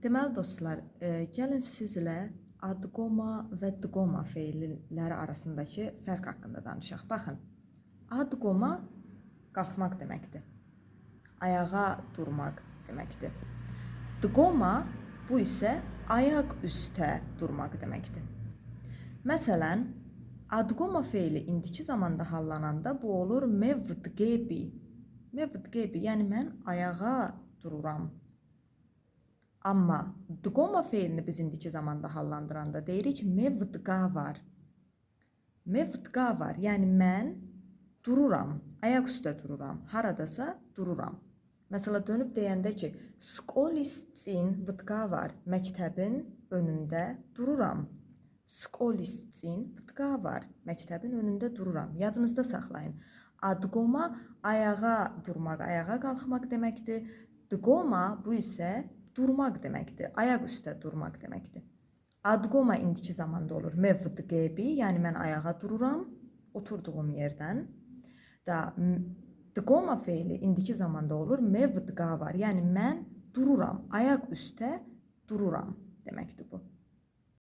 Deməli dostlar, gəlin sizlə adqoma və dqoma feilləri arasındakı fərq haqqında danışaq. Baxın, adqoma qalxmaq deməkdir. Ayağa durmaq deməkdir. Dqoma bu isə ayaq üstə durmaq deməkdir. Məsələn, adqoma feili indiki zamanda hallananda bu olur mevdqebi. Mevdqebi, yəni mən ayağa dururam. Amma dqoma feilini biz indiki zamanda hallandıranda deyirik mevdqa var. Mevdqa var, yəni mən dururam, ayaq üstə dururam, haradasa dururam. Məsələn, dönüb deyəndə ki, skolistin vdqa var, məktəbin önündə dururam. Skolistin vdqa var, məktəbin önündə dururam. Yadınızda saxlayın. Adqoma ayağa durmaq, ayağa qalxmaq deməkdir. Dqoma bu isə durmaq deməkdir, ayaq üstə durmaq deməkdir. Adqoma indiki zamanda olur mevdqebi, yəni mən ayağa dururam, oturduğum yerdən. Dqoma feili indiki zamanda olur mevdqa var, yəni mən dururam, ayaq üstə dururam deməkdir bu.